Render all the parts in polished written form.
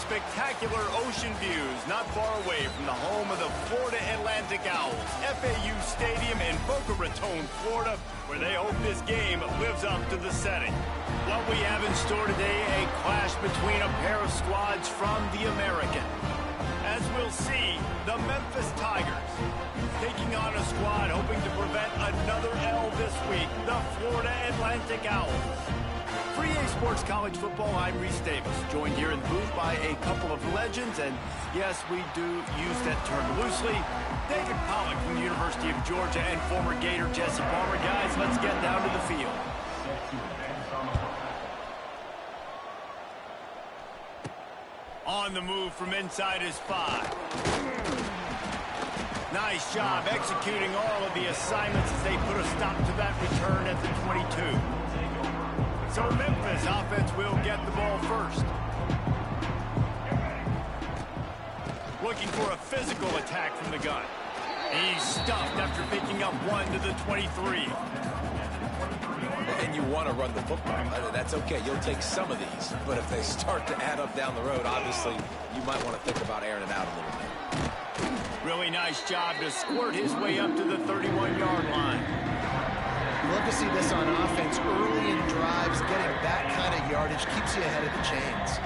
spectacular ocean views not far away from the home of the Florida Atlantic Owls, FAU Stadium in Boca Raton, Florida, where they hope this game lives up to the setting. What we have in store today, a clash between a pair of squads from the American. As we'll see, the Memphis Tigers taking on a squad hoping to prevent another L this week, the Florida Atlantic Owls. For EA Sports College Football, I'm Reese Davis, joined here in the booth by a couple of legends, and yes, we do use that term loosely. David Pollack from the University of Georgia and former Gator Jesse Palmer. Guys, let's get down to the field. On the move from inside his 5. Nice job executing all of the assignments as they put a stop to that return at the 22. So Memphis offense will get the ball first. Looking for a physical attack from the gun. He's stuffed after picking up 1 to the 23. And you want to run the football. That's okay. You'll take some of these. But if they start to add up down the road, obviously, you might want to think about airing it out a little bit. Really nice job to squirt his way up to the 31-yard line. You love to see this on offense. Early in drives, getting that kind of yardage keeps you ahead of the chains.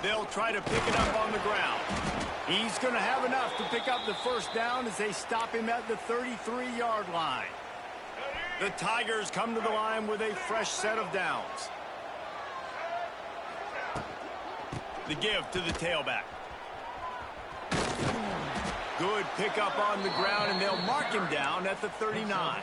They'll try to pick it up on the ground. He's going to have enough to pick up the first down as they stop him at the 33-yard line. The Tigers come to the line with a fresh set of downs. The give to the tailback. Good pickup on the ground, and they'll mark him down at the 39.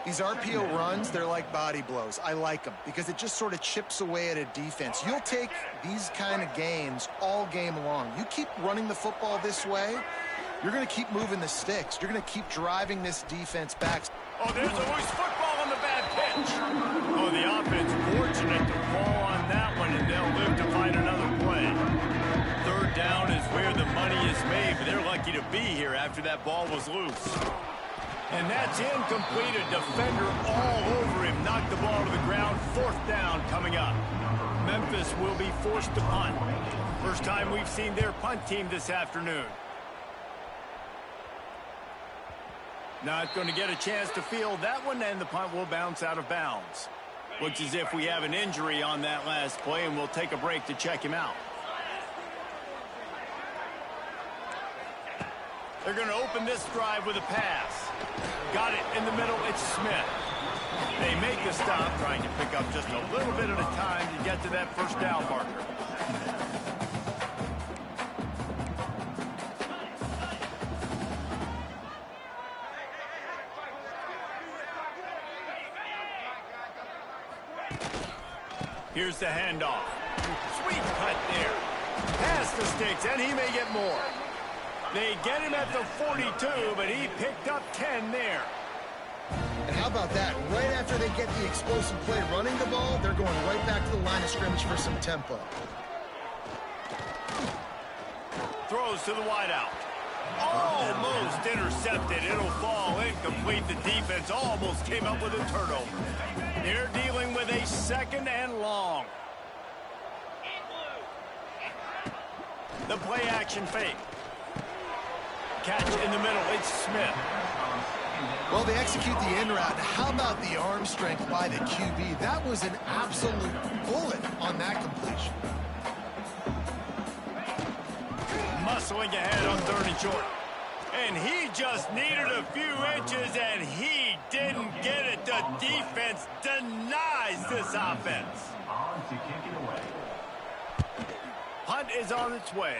These RPO runs, they're like body blows. I like them because it just sort of chips away at a defense. You'll take these kind of gains all game long. You keep running the football this way, you're going to keep moving the sticks. You're going to keep driving this defense back. Oh, there's a loose football on the bad pitch. Oh, the offense fortunate to fall on that one, and they'll live to find another play. Third down is where the money is made, but they're lucky to be here after that ball was loose. And that's incomplete. A defender all over him. Knocked the ball to the ground. Fourth down coming up. Memphis will be forced to punt. First time we've seen their punt team this afternoon. Not going to get a chance to field that one, and the punt will bounce out of bounds. Looks as if we have an injury on that last play, and we'll take a break to check him out. They're going to open this drive with a pass. Got it in the middle. It's Smith. They make the stop, trying to pick up just a little bit at a time to get to that first down marker. Here's the handoff. Sweet cut there. Past the sticks, and he may get more. They get him at the 42, but he picked up 10 there. And how about that? Right after they get the explosive play running the ball, they're going right back to the line of scrimmage for some tempo. Throws to the wideout. Almost intercepted. It'll fall incomplete. The defense almost came up with a turnover. They're dealing with a 2nd and long. The play action fake. Catch in the middle. It's Smith. Well, they execute the in route. How about the arm strength by the QB? That was an absolute bullet on that completion. Muscling ahead on 3rd and short. And he just needed a few inches, and he didn't get it. The defense denies this offense. Punt is on its way.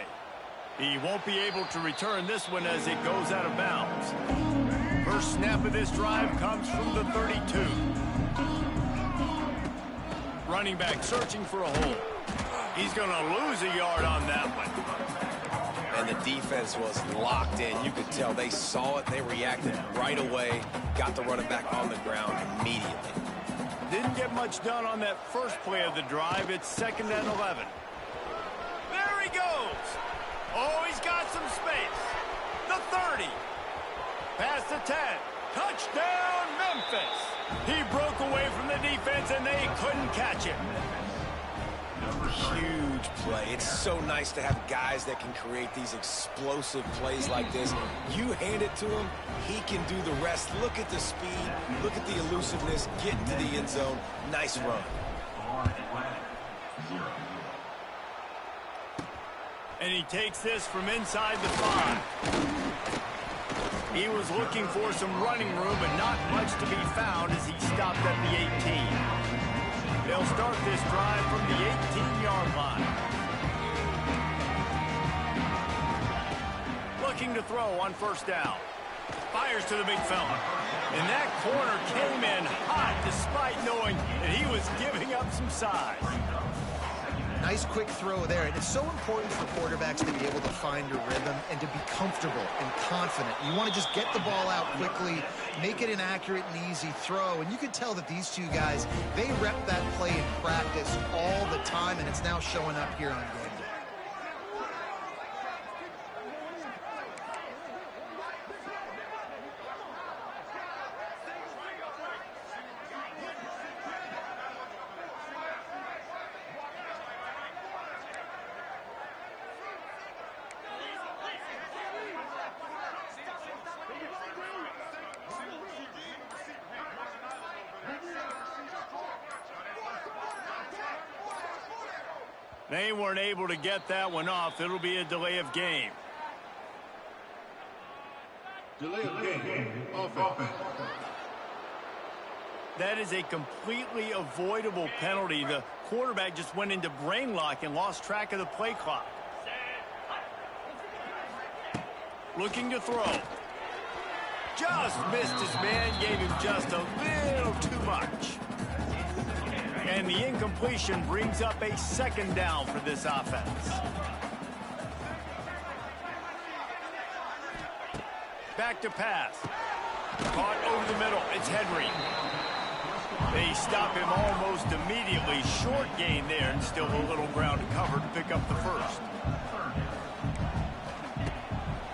He won't be able to return this one as it goes out of bounds. First snap of this drive comes from the 32. Running back searching for a hole. He's going to lose a yard on that one. And the defense was locked in. You could tell they saw it. They reacted right away. Got the running back on the ground immediately. Didn't get much done on that first play of the drive. It's 2nd and 11. There he goes. Oh, he's got some space. The 30. Past the 10. Touchdown, Memphis. He broke away from the defense, and they couldn't catch him. Huge play. It's so nice to have guys that can create these explosive plays like this. You hand it to him, he can do the rest. Look at the speed. Look at the elusiveness. Get into the end zone. Nice run. And he takes this from inside the 5. He was looking for some running room, but not much to be found as he stopped at the 18. They'll start this drive from the 18-yard line. Looking to throw on first down. Fires to the big fella. And that corner came in hot despite knowing that he was giving up some size. Nice quick throw there. And it's so important for quarterbacks to be able to find a rhythm and to be comfortable and confident. You want to just get the ball out quickly, make it an accurate and easy throw. And you can tell that these two guys, they rep that play in practice all the time, and it's now showing up here on game day. They weren't able to get that one off. It'll be a delay of game. Delay of game. Offense. That is a completely avoidable penalty. The quarterback just went into brain lock and lost track of the play clock. Looking to throw. Just missed his man, gave him just a little too much. And the incompletion brings up a second down for this offense. Back to pass. Caught over the middle. It's Henry. They stop him almost immediately. Short gain there and still a little ground to cover to pick up the first.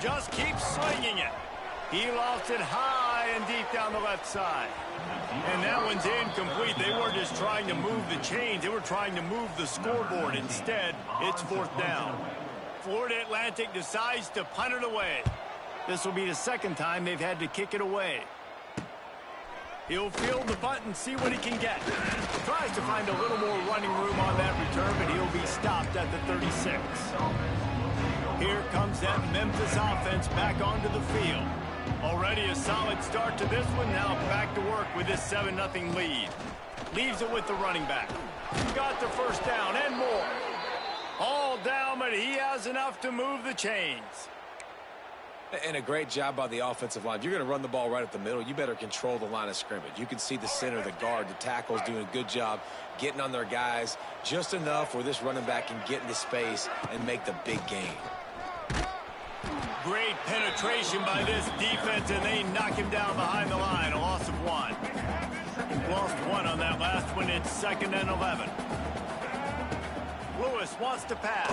Just keeps slinging it. He lofts it high and deep down the left side. And that one's incomplete. They weren't just trying to move the chains. They were trying to move the scoreboard. Instead, it's fourth down. Florida Atlantic decides to punt it away. This will be the second time they've had to kick it away. He'll field the punt and see what he can get. Tries to find a little more running room on that return, but he'll be stopped at the 36. Here comes that Memphis offense back onto the field. Already a solid start to this one. Now back to work with this 7-0 lead. Leaves it with the running back. Got the first down and more. All down, but he has enough to move the chains. And a great job by the offensive line. If you're going to run the ball right at the middle, you better control the line of scrimmage. You can see the center, the guard, the tackles doing a good job getting on their guys just enough where this running back can get into space and make the big gain. Great penetration by this defense, and they knock him down behind the line. A loss of 1. Lost 1 on that last one. It's 2nd and 11. Lewis wants to pass.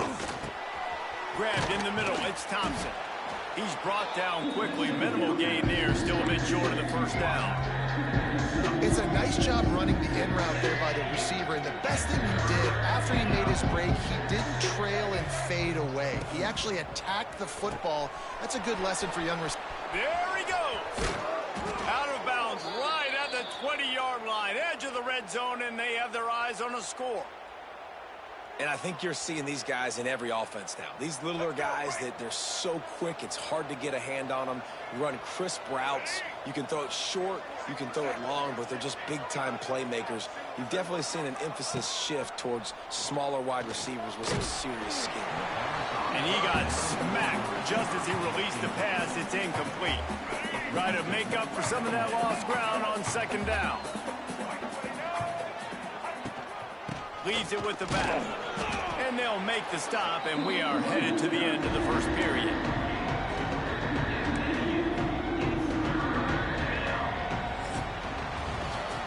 Grabbed in the middle. It's Thompson. He's brought down quickly. Minimal gain there. Still a bit short of the first down. It's a nice job running the in route there by the receiver. And the best thing he did after he made his break, he didn't trail and fade away. He actually attacked the football. That's a good lesson for young receivers. There he goes. Out of bounds right at the 20-yard line. Edge of the red zone, and they have their eyes on a score. And I think you're seeing these guys in every offense now. These littler guys that they're so quick, it's hard to get a hand on them. Run crisp routes. You can throw it short, you can throw it long, but they're just big-time playmakers. You've definitely seen an emphasis shift towards smaller wide receivers with some serious skill. And he got smacked just as he released the pass. It's incomplete. Try to make up for some of that lost ground on second down. Leaves it with the back. And they'll make the stop, and we are headed to the end of the first period.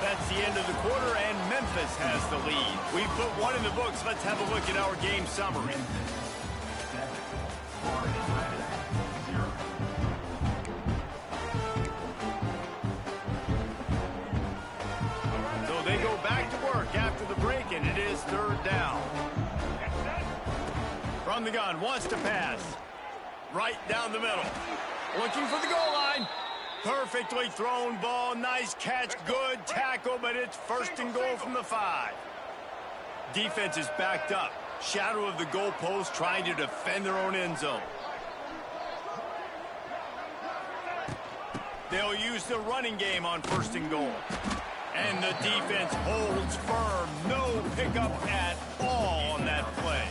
That's the end of the quarter, and Memphis has the lead. We put 1 in the books. Let's have a look at our game summary. So they go back to work after the break, and it is third down. From the gun, wants to pass. Right down the middle. Looking for the goal line. Perfectly thrown ball. Nice catch. Good tackle, but it's first and goal from the 5. Defense is backed up. Shadow of the goalpost, trying to defend their own end zone. They'll use the running game on first and goal. And the defense holds firm. No pickup at all on that play.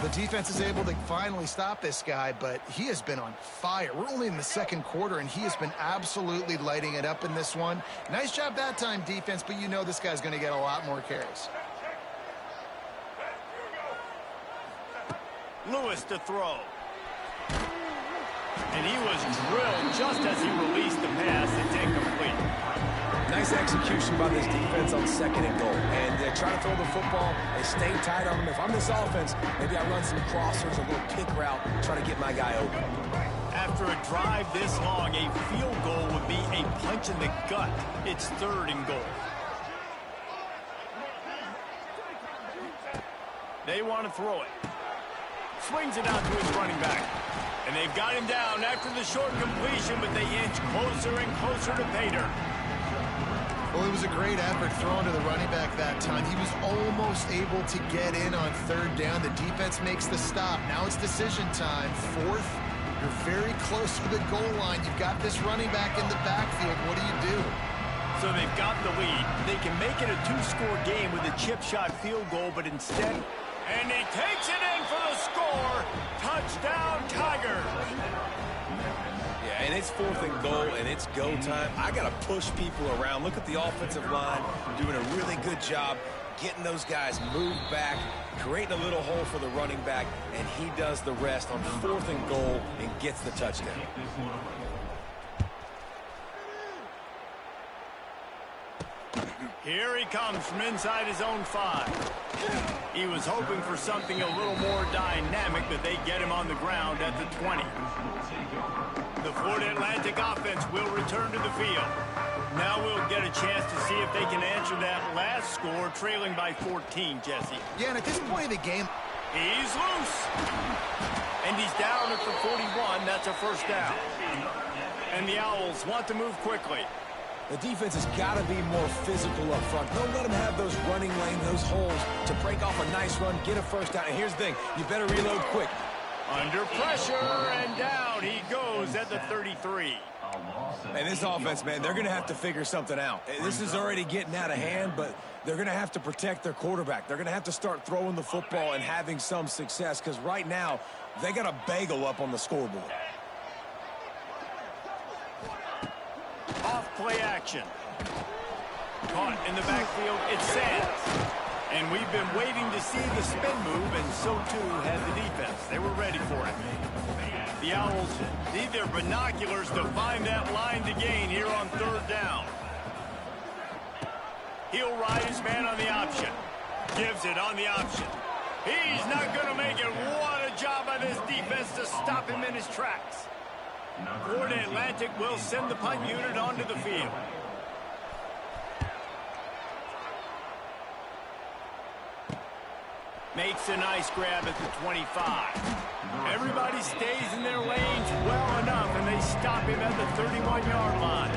The defense is able to finally stop this guy, but he has been on fire. We're only in the second quarter, and he has been absolutely lighting it up in this one. Nice job that time, defense, but you know this guy's going to get a lot more carries. Lewis to throw. And he was drilled just as he released the pass. It's incomplete. Nice execution by this defense on second and goal. And they try to throw the football. They stay tight on him. If I'm this offense, maybe I run some crossers, a little kick route, try to get my guy open. After a drive this long, a field goal would be a punch in the gut. It's third and goal. They want to throw it. Swings it out to his running back. And they've got him down after the short completion, but they inch closer and closer to pay dirt. Well, it was a great effort thrown to the running back that time. He was almost able to get in on third down. The defense makes the stop. Now it's decision time. Fourth, you're very close to the goal line. You've got this running back in the backfield. What do? So they've got the lead. They can make it a 2-score game with a chip shot field goal, but instead... And he takes it in for the score. Touchdown, Tigers. Yeah, and it's fourth and goal, and it's go time. I got to push people around. Look at the offensive line doing a really good job getting those guys moved back, creating a little hole for the running back, and he does the rest on fourth and goal and gets the touchdown. Here he comes from inside his own 5. He was hoping for something a little more dynamic, but they get him on the ground at the 20. The Florida Atlantic offense will return to the field. Now we'll get a chance to see if they can answer that last score, trailing by 14, Jesse. Yeah, and at this point of the game... He's loose. And he's down at the 41. That's a first down. And the Owls want to move quickly. The defense has got to be more physical up front. Don't let them have those running lanes, those holes to break off a nice run, get a first down. And here's the thing, you better reload quick. Under pressure, and down he goes at the 33. And this offense, man, they're going to have to figure something out. This is already getting out of hand, but they're going to have to protect their quarterback. They're going to have to start throwing the football and having some success, because right now, they got a bagel up on the scoreboard. Off play action. Caught in the backfield, it's Sands. And we've been waiting to see the spin move, and so too had the defense. They were ready for it. The Owls need their binoculars to find that line to gain here on third down. He'll ride his man on the option. Gives it on the option. He's not going to make it. What a job by this defense to stop him in his tracks. Florida Atlantic will send the punt unit onto the field. Makes a nice grab at the 25. Everybody stays in their lanes well enough, and they stop him at the 31-yard line.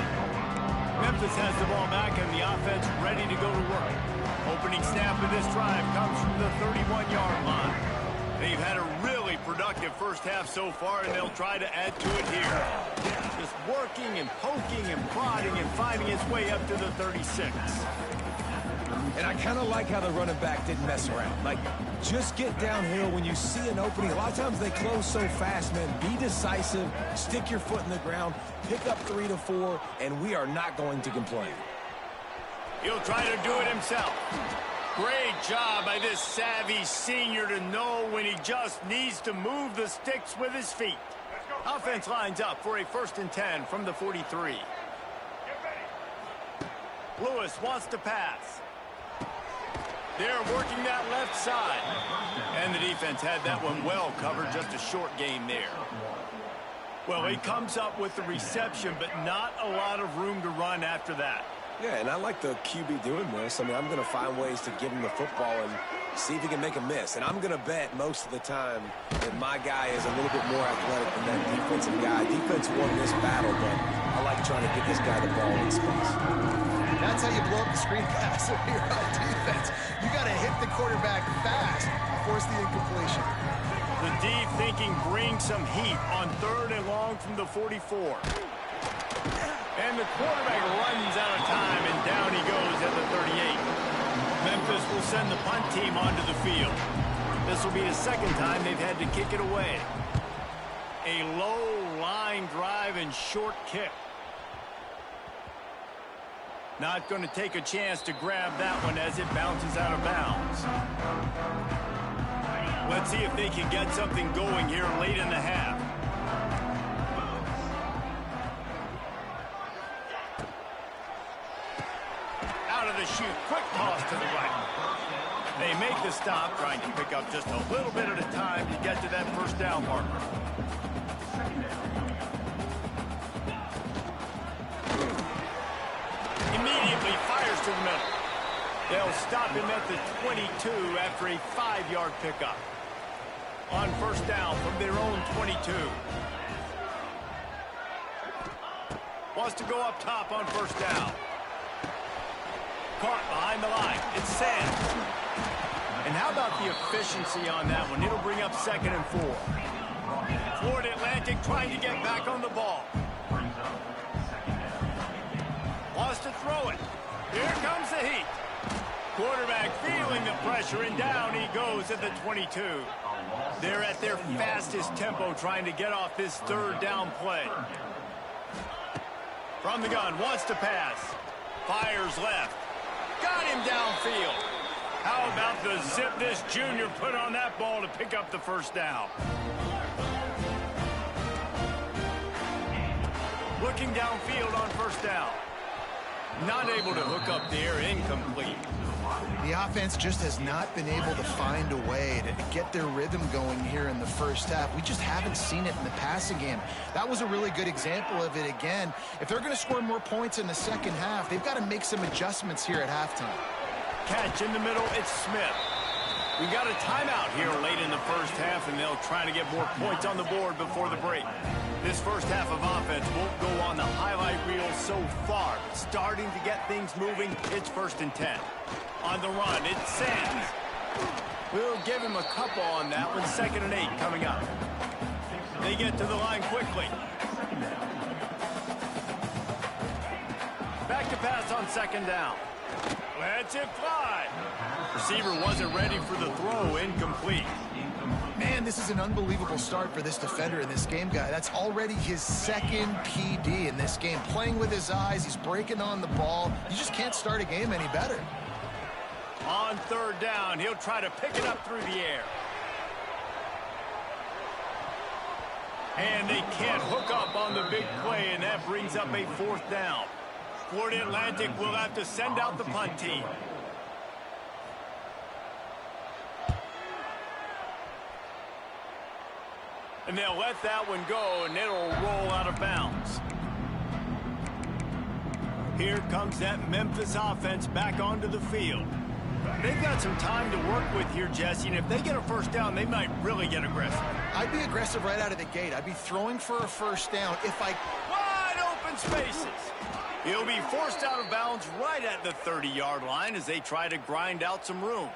Memphis has the ball back, and the offense ready to go to work. Opening snap of this drive comes from the 31-yard line. They've had a really productive first half so far, and they'll try to add to it here. Just working and poking and prodding and finding its way up to the 36. And I kind of like how the running back didn't mess around. Like, just get downhill when you see an opening. A lot of times they close so fast, man. Be decisive, stick your foot in the ground, pick up 3 to 4, and we are not going to complain. He'll try to do it himself. Great job by this savvy senior to know when he just needs to move the sticks with his feet. Offense lines up for a 1st and 10 from the 43. Lewis wants to pass. They're working that left side. And the defense had that one well covered, just a short gain there. Well, he comes up with the reception, but not a lot of room to run after that. Yeah, and I like the QB doing this. I mean, I'm going to find ways to give him the football and see if he can make a miss. And I'm going to bet most of the time that my guy is a little bit more athletic than that defensive guy. Defense won this battle, but I like trying to get this guy the ball in space. That's how you blow up the screen pass if you're on defense. You got to hit the quarterback fast and force the incompletion. The deep thinking brings some heat on 3rd and long from the 44. And the quarterback runs out of time, and down he goes at the 38. Memphis will send the punt team onto the field. This will be the second time they've had to kick it away. A low line drive and short kick. Not going to take a chance to grab that one as it bounces out of bounds. Let's see if they can get something going here late in the half. Out of the chute, quick toss to the right. They make the stop, trying to pick up just a little bit at a time to get to that first down marker. Immediately fires to the middle. They'll stop him at the 22 after a 5-yard pickup. On first down from their own 22. Wants to go up top on first down. Caught behind the line. It's Sanders. And how about the efficiency on that one? It'll bring up 2nd and 4. Florida Atlantic trying to get back on the ball. Wants to throw it. Here comes the heat. Quarterback feeling the pressure, and down he goes at the 22. They're at their fastest tempo trying to get off this 3rd down play. From the gun, wants to pass. Fires left. Got him downfield. How about the zip this junior put on that ball to pick up the first down? Looking downfield on first down. Not able to hook up there, incomplete. The offense just has not been able to find a way to get their rhythm going here in the first half. We just haven't seen it in the passing game. That was a really good example of it again. If they're going to score more points in the second half, they've got to make some adjustments here at halftime. Catch in the middle, it's Smith. We got a timeout here late in the first half, and they'll try to get more points on the board before the break. This first half of offense won't go on the highlight reel so far. Starting to get things moving, it's 1st and 10. On the run, it's Sands. We'll give him a couple on that one. 2nd and 8 coming up. They get to the line quickly. Back to pass on 2nd down. Lets it fly. Receiver wasn't ready for the throw, incomplete. Man, this is an unbelievable start for this defender in this game, guy. That's already his 2nd PD in this game. Playing with his eyes, he's breaking on the ball. You just can't start a game any better. On 3rd down, he'll try to pick it up through the air. And they can't hook up on the big play, and that brings up a 4th down. Florida Atlantic will have to send out the punt team. And they'll let that one go, and it'll roll out of bounds. Here comes that Memphis offense back onto the field. They've got some time to work with here, Jesse, and if they get a first down, they might really get aggressive. I'd be aggressive right out of the gate. I'd be throwing for a first down if I... Wide open spaces. He'll be forced out of bounds right at the 30-yard line as they try to grind out some room.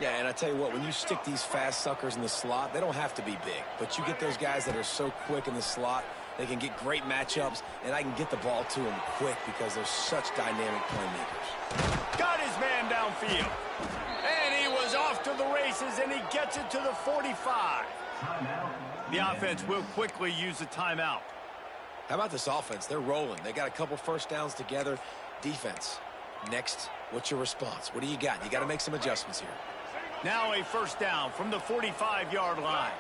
Yeah, and I tell you what, when you stick these fast suckers in the slot, they don't have to be big. But you get those guys that are so quick in the slot, they can get great matchups, and I can get the ball to them quick because they're such dynamic playmakers. Got his man downfield. And he was off to the races, and he gets it to the 45. The offense will quickly use a timeout. How about this offense? They're rolling. They got a couple first downs together. Defense. Next, what's your response? What do you got? You got to make some adjustments here. Now a first down from the 45-yard line.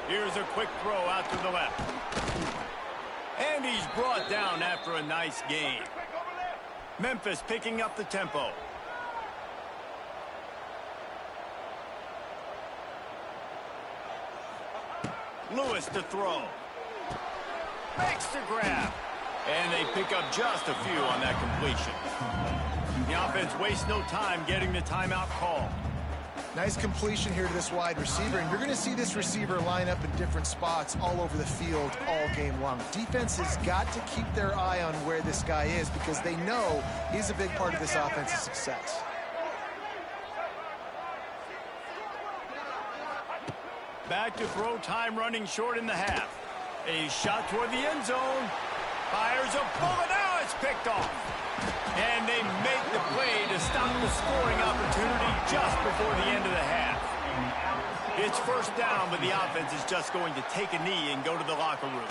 Here's a quick throw out to the left. And he's brought down after a nice gain. Memphis picking up the tempo. Lewis to throw. Makes the grab. And they pick up just a few on that completion. The offense wastes no time getting the timeout call. Nice completion here to this wide receiver, and you're going to see this receiver line up in different spots all over the field all game long. Defense has got to keep their eye on where this guy is because they know he's a big part of this offense's success. Back to throw, time running short in the half. A shot toward the end zone. Fires a bullet. Now it's picked off. And they make the play to stop the scoring opportunity just before the end of the half. It's first down, but the offense is just going to take a knee and go to the locker room.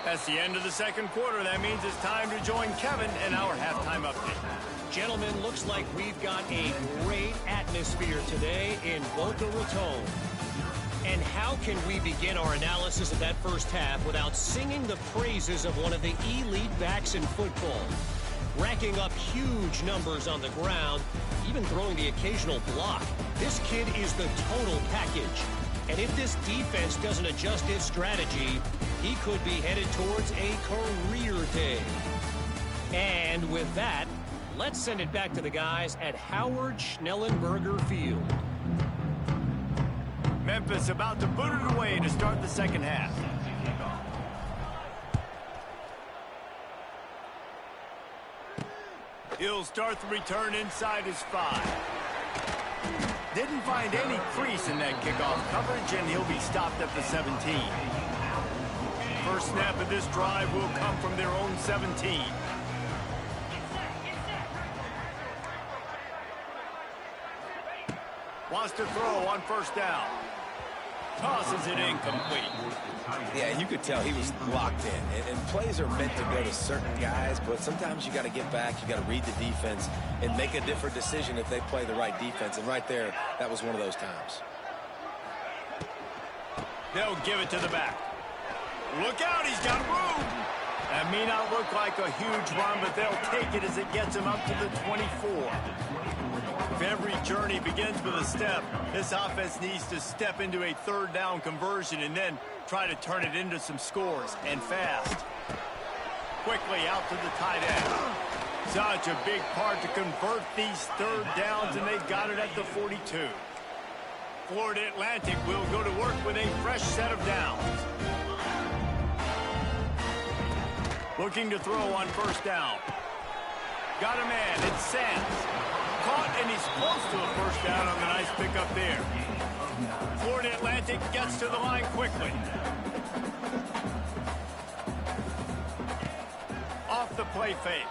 That's the end of the second quarter. That means it's time to join Kevin in our halftime update. Gentlemen, looks like we've got a great atmosphere today in Boca Raton. And how can we begin our analysis of that first half without singing the praises of one of the elite backs in football? Racking up huge numbers on the ground, even throwing the occasional block. This kid is the total package. And if this defense doesn't adjust its strategy, he could be headed towards a career day. And with that, let's send it back to the guys at Howard Schnellenberger Field. Memphis about to boot it away to start the second half. He'll start the return inside his 5. Didn't find any crease in that kickoff coverage, and he'll be stopped at the 17. First snap of this drive will come from their own 17. Wants to throw on first down. Tosses it incomplete. Yeah, you could tell he was locked in. And plays are meant to go to certain guys, but sometimes you got to get back, you got to read the defense, and make a different decision if they play the right defense. And right there, that was one of those times. They'll give it to the back. Look out, he's got room. That may not look like a huge run, but they'll take it as it gets him up to the 24. If every journey begins with a step, this offense needs to step into a third down conversion and then try to turn it into some scores, and fast. Quickly out to the tight end. Such a big part to convert these third downs, and they've got it at the 42. Florida Atlantic will go to work with a fresh set of downs. Looking to throw on first down. Got a man, it's Sands. Caught, and he's close to a first down on the nice pickup there. Florida Atlantic gets to the line quickly. Off the play fake.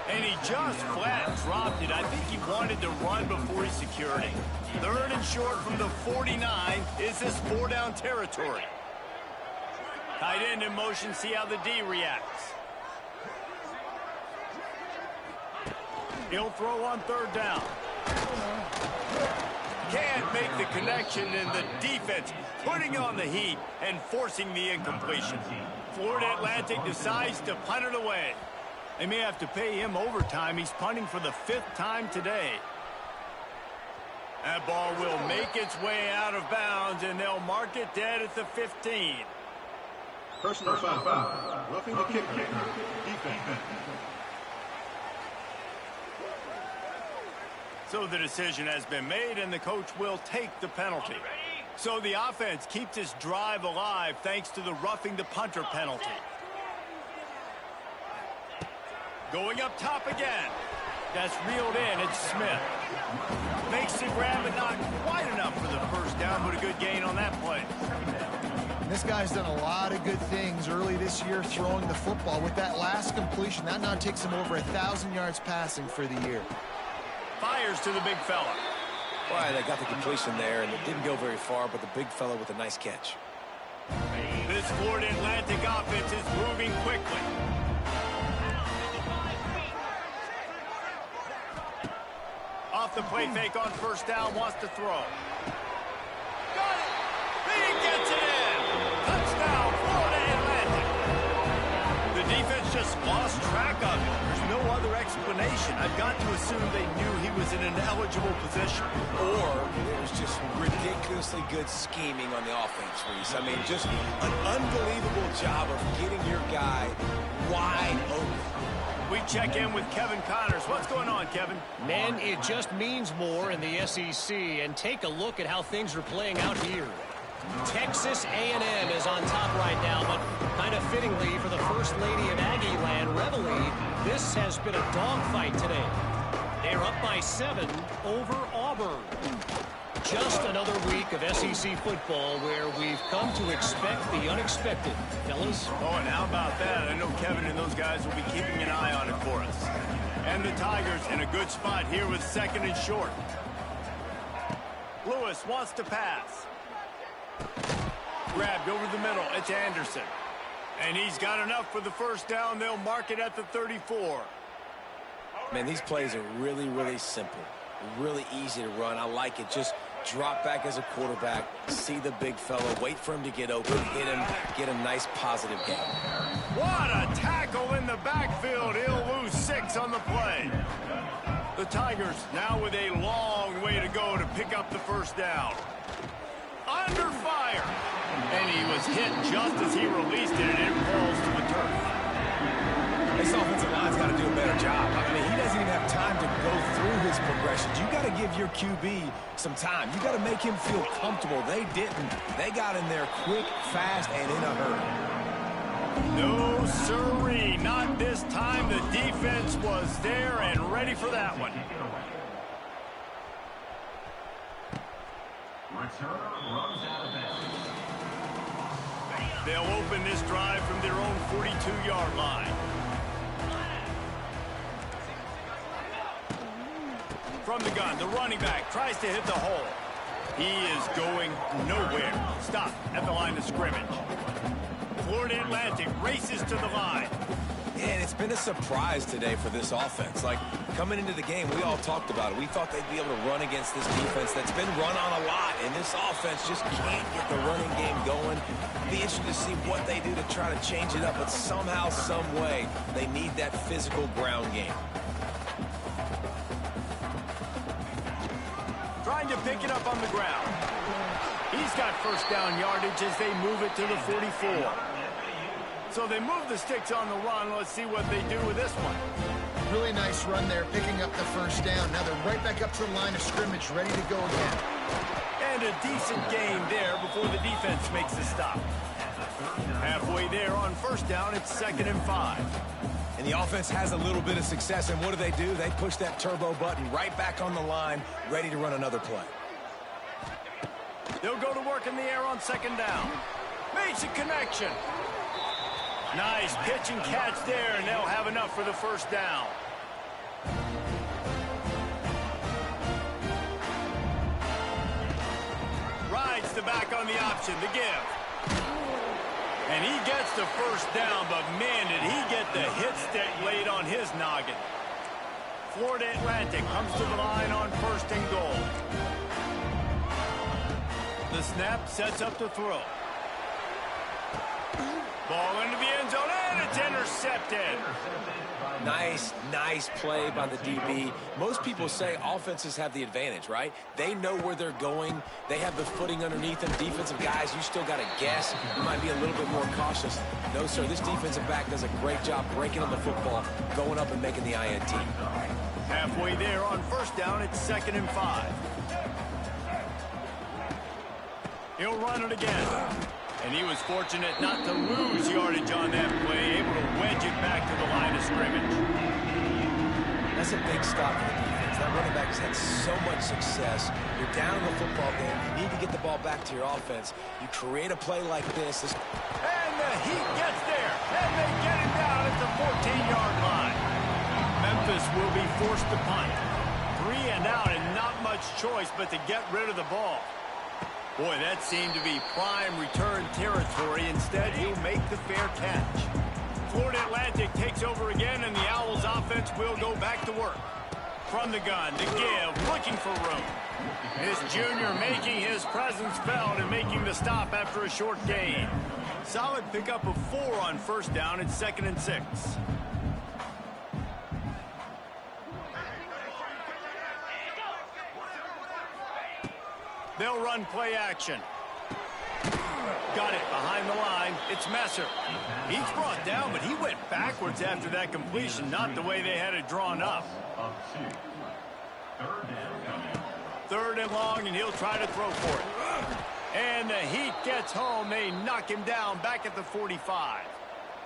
And he just flat dropped it. I think he wanted to run before he secured it. Third and short from the 49. Is this 4-down territory? Tight end in motion, see how the D reacts. He'll throw on third down. Can't make the connection, and the defense putting on the heat and forcing the incompletion. Florida Atlantic decides to punt it away. They may have to pay him overtime. He's punting for the 5th time today. That ball will make its way out of bounds, and they'll mark it dead at the 15. Personal foul. Roughing the kicker. Defense. So the decision has been made, and the coach will take the penalty. So the offense keeps this drive alive thanks to the roughing the punter penalty. Going up top again. That's reeled in. It's Smith. Makes the grab, but not quite enough for the first down, but a good gain on that play. This guy's done a lot of good things early this year throwing the football. With that last completion, that now takes him over 1,000 yards passing for the year. Fires to the big fella. Well, they got the completion there, and it didn't go very far, but the big fella with a nice catch. This Florida Atlantic offense is moving quickly. Off the play fake on first down, wants to throw. Got it! He gets it in! Touchdown, Florida Atlantic! The defense just lost track of it. There's no other explanation. I've got to assume they knew he was in an eligible position. Or it was just ridiculously good scheming on the offense, Reese. I mean, just an unbelievable job of getting your guy wide open. We check in with Kevin Connors. What's going on, Kevin? Man, it just means more in the SEC. And take a look at how things are playing out here. Texas A&M is on top right now, but kind of fittingly for the First Lady of Aggie Land, Reveille, this has been a dogfight today. They're up by 7 over Auburn. Just another week of SEC football where we've come to expect the unexpected. Fellas? Oh, and how about that? I know Kevin and those guys will be keeping an eye on it for us. And the Tigers in a good spot here with 2nd and short. Lewis wants to pass. Grabbed over the middle. It's Anderson. And he's got enough for the first down. They'll mark it at the 34. Man, these plays are really, really simple. Really easy to run. I like it. Just drop back as a quarterback, see the big fella, wait for him to get open, hit him, get a nice positive gain. What a tackle in the backfield. He'll lose 6 on the play. The Tigers now with a long way to go to pick up the first down. Under fire. And he was hit just as he released it, and it falls to the turf. This offensive line's got to do a better job. I mean, he doesn't even have time to go through his progressions. You got to give your QB some time. You got to make him feel comfortable. They didn't. They got in there quick, fast, and in a hurry. No siree, not this time. The defense was there and ready for that one. They'll open this drive from their own 42-yard line. From the gun, the running back tries to hit the hole. He is going nowhere. Stop at the line of scrimmage. Florida Atlantic races to the line. And it's been a surprise today for this offense. Like, coming into the game, we all talked about it. We thought they'd be able to run against this defense that's been run on a lot. And this offense just can't get the running game going. Be interested to see what they do to try to change it up. But somehow, some way, they need that physical ground game. Trying to pick it up on the ground. He's got first down yardage as they move it to the 44. So they move the sticks on the run. Let's see what they do with this one. Really nice run there, picking up the first down. Now they're right back up to the line of scrimmage, ready to go again. And a decent gain there before the defense makes the stop. Halfway there on first down, it's 2nd and 5. And the offense has a little bit of success, and what do? They push that turbo button right back on the line, ready to run another play. They'll go to work in the air on 2nd down. Makes a connection. Nice pitch and catch there, and they'll have enough for the first down. Rides the back on the option, the give. And he gets the first down, but man, did he get the hit stick laid on his noggin. Florida Atlantic comes to the line on 1st and goal. The snap sets up the throw. Ball into the end zone, and it's intercepted. Nice play by the DB. Most people say offenses have the advantage, right? They know where they're going. They have the footing underneath them. Defensive guys, you still got to guess. You might be a little bit more cautious. No, sir, this defensive back does a great job breaking on the football, going up and making the INT. Halfway there on first down, it's 2nd and 5. He'll run it again. And he was fortunate not to lose yardage on that play, able to wedge it back to the line of scrimmage. That's a big stop for the defense. That running back has had so much success. You're down in the football game. You need to get the ball back to your offense. You create a play like this. And the heat gets there. And they get him down at the 14-yard line. Memphis will be forced to punt. 3 and out and not much choice but to get rid of the ball. Boy, that seemed to be prime return territory. Instead, he'll make the fair catch. Florida Atlantic takes over again, and the Owls offense will go back to work. From the gun, to give, looking for room. This junior making his presence felt and making the stop after a short gain. Solid pickup of 4 on first down. It's 2nd and 6. They'll run play action. Got it behind the line. It's Messer. He's brought down, but he went backwards after that completion, not the way they had it drawn up. Third and long, and he'll try to throw for it. And the Heat gets home. They knock him down back at the 45.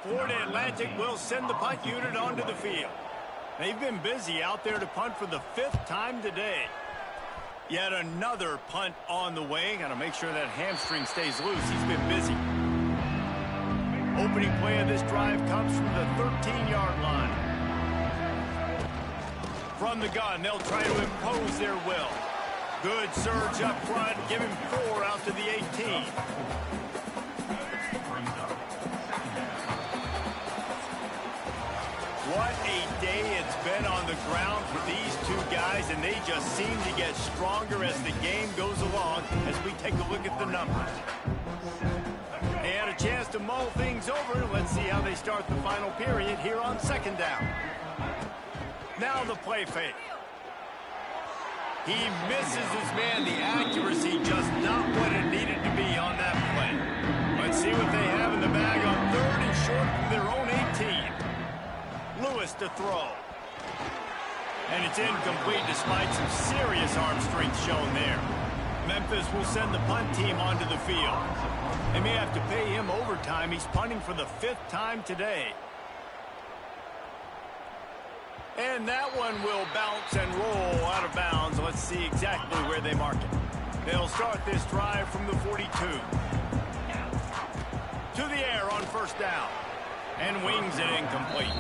Florida Atlantic will send the punt unit onto the field. They've been busy out there to punt for the 5th time today. Yet another punt on the way. Got to make sure that hamstring stays loose. He's been busy. Opening play of this drive comes from the 13-yard line. From the gun, they'll try to impose their will. Good surge up front. Give him 4 out to the 18. What a day it's been on the ground for these two guys, and they just seem to get stronger as the game goes along as we take a look at the numbers. They had a chance to mull things over. Let's see how they start the final period here on 2nd down. Now the play fake. He misses his man. The accuracy just not what it needed to be on that play. Let's see what they have in the bag on 3rd and short from their own 18. Lewis to throw. And it's incomplete despite some serious arm strength shown there. Memphis will send the punt team onto the field. They may have to pay him overtime. He's punting for the 5th time today. And that one will bounce and roll out of bounds. Let's see exactly where they mark it. They'll start this drive from the 42. To the air on 1st down. And wings it incomplete.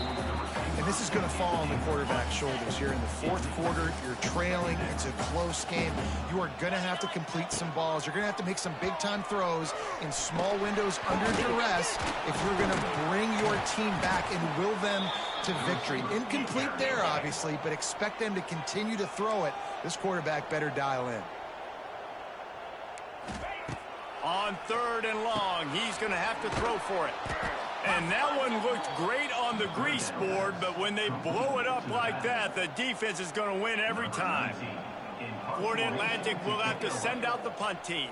And this is going to fall on the quarterback's shoulders here in the 4th quarter. You're trailing. It's a close game. You are going to have to complete some balls. You're going to have to make some big-time throws in small windows under duress if you're going to bring your team back and will them to victory. Incomplete there, obviously, but expect them to continue to throw it. This quarterback better dial in. On 3rd and long, he's going to have to throw for it. And that one looked great on the grease board, but when they blow it up like that, the defense is going to win every time. Florida Atlantic will have to send out the punt team.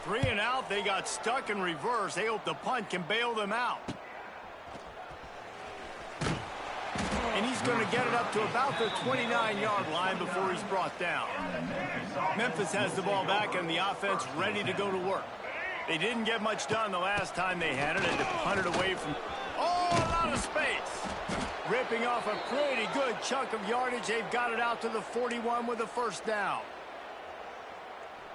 3 and out, they got stuck in reverse. They hope the punt can bail them out. And he's going to get it up to about the 29-yard line before he's brought down. Memphis has the ball back and the offense ready to go to work. They didn't get much done the last time they had it, and to punt it away from a lot of space. Ripping off a pretty good chunk of yardage. They've got it out to the 41 with a 1st down.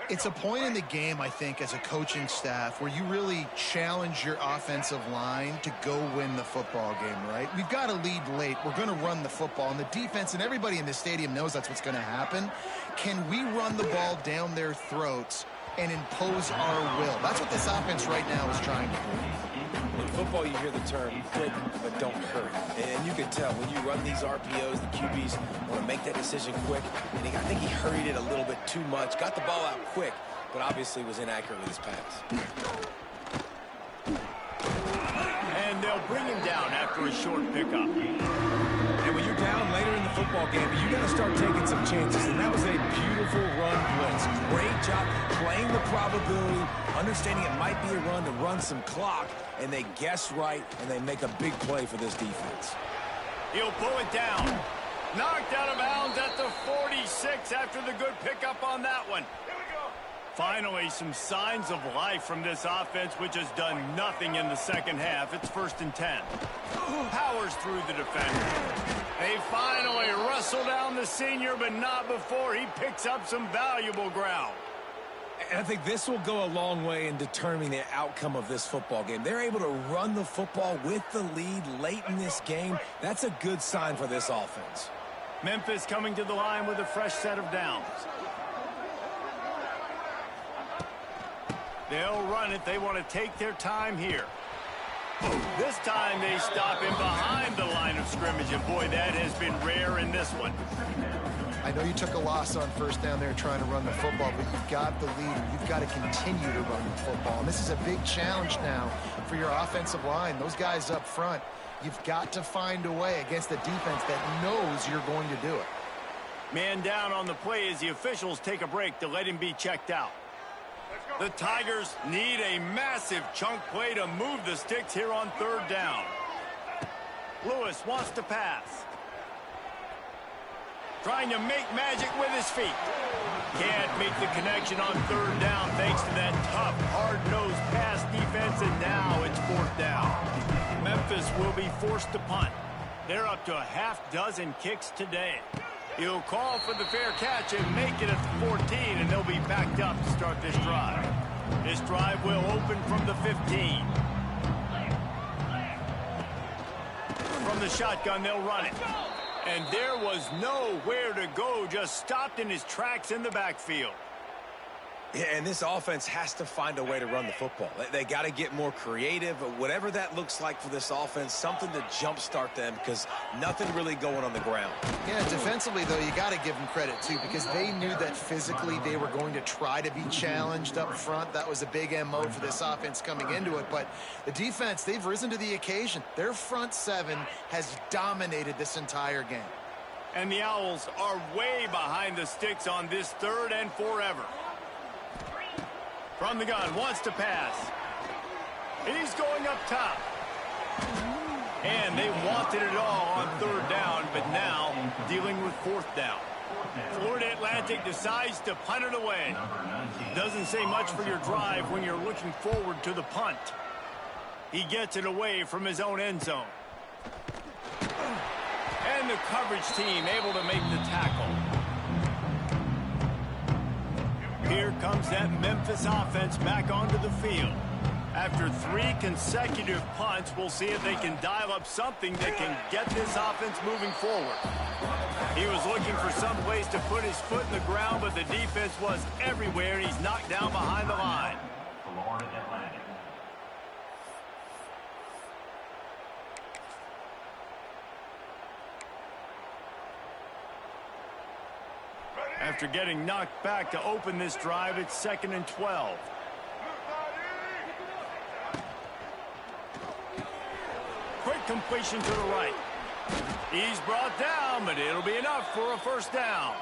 It's a point in the game, I think, as a coaching staff where you really challenge your offensive line to go win the football game, right? We've got to lead late. We're going to run the football, and the defense and everybody in the stadium knows that's what's going to happen. Can we run the ball down their throats and impose our will? That's what this offense right now is trying to do. In football, you hear the term, quit, but don't hurry. And you can tell when you run these RPOs, the QBs want to make that decision quick. And I think he hurried it a little bit too much, got the ball out quick, but obviously was inaccurate with his pass. And they'll bring him down after a short pickup. And when you're down later in the football game, you got to start taking some chances. And that was a beautiful run blitz. Great job playing the probability, understanding it might be a run to run some clock, and they guess right, and they make a big play for this defense. He'll pull it down. Knocked out of bounds at the 46 after the good pickup on that one. Finally, some signs of life from this offense, which has done nothing in the 2nd half. It's 1st and 10. Powers through the defender. They finally wrestle down the senior, but not before he picks up some valuable ground. And I think this will go a long way in determining the outcome of this football game. They're able to run the football with the lead late in this game. That's a good sign for this offense. Memphis coming to the line with a fresh set of downs. They'll run it. They want to take their time here. This time they stop him behind the line of scrimmage, and boy, that has been rare in this one. I know you took a loss on 1st down there trying to run the football, but you've got the lead, and you've got to continue to run the football. And this is a big challenge now for your offensive line. Those guys up front, you've got to find a way against a defense that knows you're going to do it. Man down on the play as the officials take a break to let him be checked out. The Tigers need a massive chunk play to move the sticks here on third down. Lewis wants to pass. Trying to make magic with his feet. Can't make the connection on third down thanks to that tough, hard-nosed pass defense, and now it's fourth down. Memphis will be forced to punt. They're up to a half-dozen kicks today. He'll call for the fair catch and make it at the 14, and they'll be backed up to start this drive. This drive will open from the 15. From the shotgun, they'll run it. And there was nowhere to go, just stopped in his tracks in the backfield. Yeah, and this offense has to find a way to run the football. They got to get more creative, whatever that looks like for this offense, something to jumpstart them because nothing really going on the ground. Yeah, defensively, though, you got to give them credit, too, because they knew that physically they were going to try to be challenged up front. That was a big MO for this offense coming into it. But the defense, they've risen to the occasion. Their front seven has dominated this entire game. And the Owls are way behind the sticks on this third and forever. From the gun, wants to pass. He's going up top. And they wanted it all on third down, but now dealing with fourth down. Florida Atlantic decides to punt it away. Doesn't say much for your drive when you're looking forward to the punt. He gets it away from his own end zone. And the coverage team able to make the tackle. Here comes that Memphis offense back onto the field. After 3 consecutive punts, we'll see if they can dial up something that can get this offense moving forward. He was looking for some place to put his foot in the ground, but the defense was everywhere, and he's knocked down behind the line. After getting knocked back to open this drive, it's 2nd and 12. Quick completion to the right. He's brought down, but it'll be enough for a first down.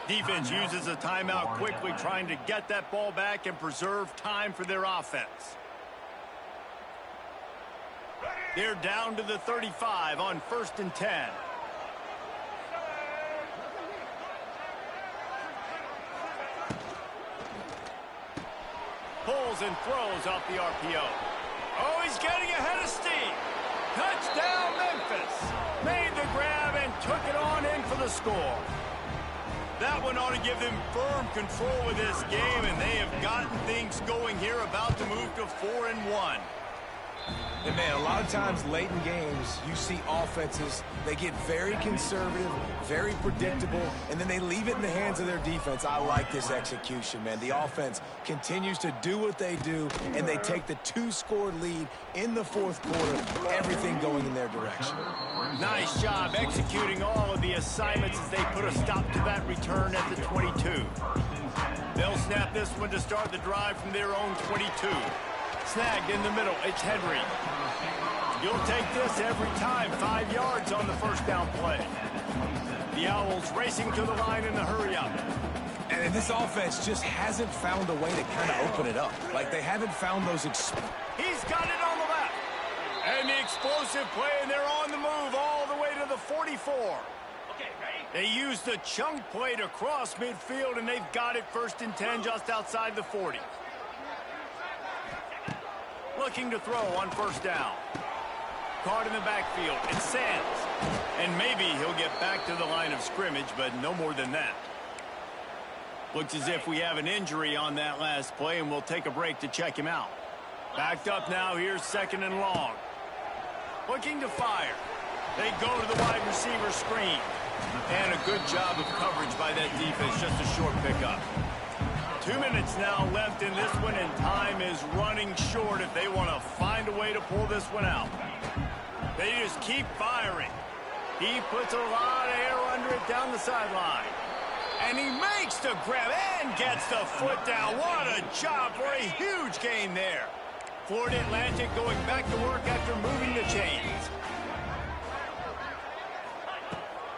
Defense uses a timeout quickly, trying to get that ball back and preserve time for their offense. They're down to the 35 on 1st and 10. Pulls and throws off the RPO. Oh, he's getting ahead of steam. Touchdown, Memphis. Made the grab and took it on in for the score. That one ought to give them firm control of this game, and they have gotten things going here, about to move to 4-1. And, man, a lot of times late in games, you see offenses, they get very conservative, very predictable, and then they leave it in the hands of their defense. I like this execution, man. The offense continues to do what they do, and they take the 2-score lead in the 4th quarter, everything going in their direction. Nice job executing all of the assignments as they put a stop to that return at the 22. They'll snap this one to start the drive from their own 22. Snagged in the middle, it's Henry. You'll take this every time, 5 yards on the first down play. The Owls racing to the line in a hurry-up. And this offense just hasn't found a way to kind of open it up. Like, they haven't found those... He's got it on the left. And the explosive play, and they're on the move all the way to the 44. They used the chunk play to cross midfield, and they've got it 1st and 10 just outside the 40. Looking to throw on 1st down. Caught in the backfield. It's Sands. And maybe he'll get back to the line of scrimmage, but no more than that. Looks as if we have an injury on that last play, and we'll take a break to check him out. Backed up now. Here's 2nd and long. Looking to fire. They go to the wide receiver screen. And a good job of coverage by that defense. Just a short pickup. 2 minutes now left in this one, and time is running short if they want to find a way to pull this one out. They just keep firing. He puts a lot of air under it down the sideline. And he makes the grab and gets the foot down. What a job for a huge gain there. Florida Atlantic going back to work after moving the chains.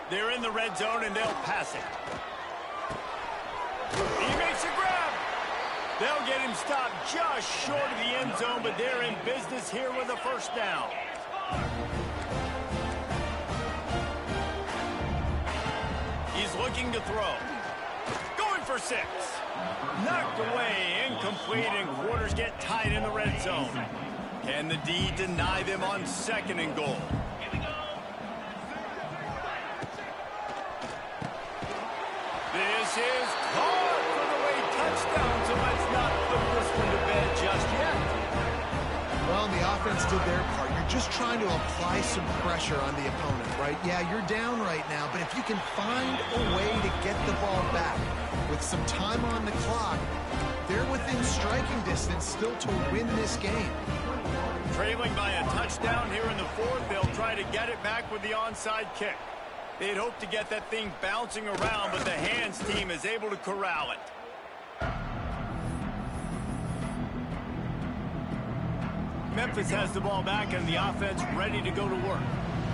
They're in the red zone, and they'll pass it. He makes a grab. They'll get him stopped just short of the end zone, but they're in business here with a first down. He's looking to throw. Going for 6. Knocked away, incomplete, and quarters get tight in the red zone. Can the D deny them on 2nd and goal? This is caught for the way touchdown, so let's not put this one to bed just yet. Well, the offense did their part. You're just trying to apply some pressure on the opponent, right? Yeah, you're down right now, but if you can find a way to get the ball back with some time on the clock, they're within striking distance still to win this game. Trailing by a touchdown here in the 4th, they'll try to get it back with the onside kick. They'd hope to get that thing bouncing around, but the hands team is able to corral it. Memphis has the ball back and the offense ready to go to work.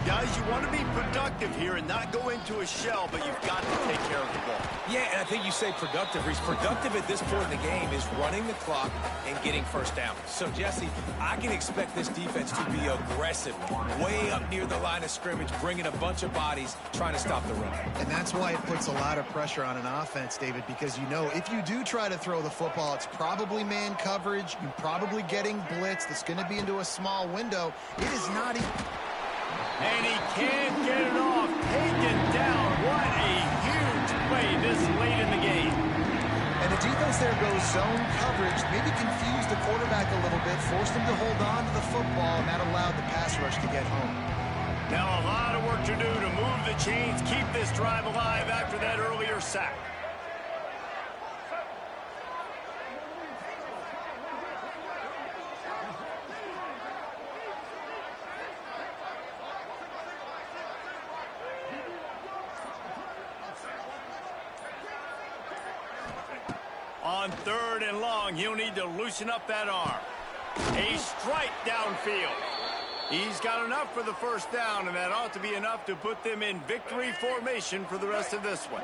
Guys, you want to be productive here and not go into a shell, but you've got to take care of the ball. Yeah, and I think you say productive, Reese. Productive at this point in the game is running the clock and getting first down. So, Jesse, I can expect this defense to be aggressive, way up near the line of scrimmage, bringing a bunch of bodies, trying to stop the run. And that's why it puts a lot of pressure on an offense, David, because you know if you do try to throw the football, it's probably man coverage. You're probably getting blitz. That's going to be into a small window. It is not even... And he can't get it off. Taken down. What a huge play this late in the game. And the defense there goes zone coverage, maybe confused the quarterback a little bit, forced him to hold on to the football, and that allowed the pass rush to get home. Now a lot of work to do to move the chains, keep this drive alive after that earlier sack. On 3rd and long, he'll need to loosen up that arm. A strike downfield. He's got enough for the first down, and that ought to be enough to put them in victory formation for the rest of this one.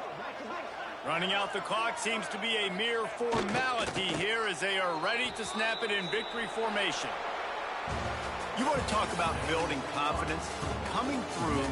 Running out the clock seems to be a mere formality here as they are ready to snap it in victory formation. You want to talk about building confidence? Coming through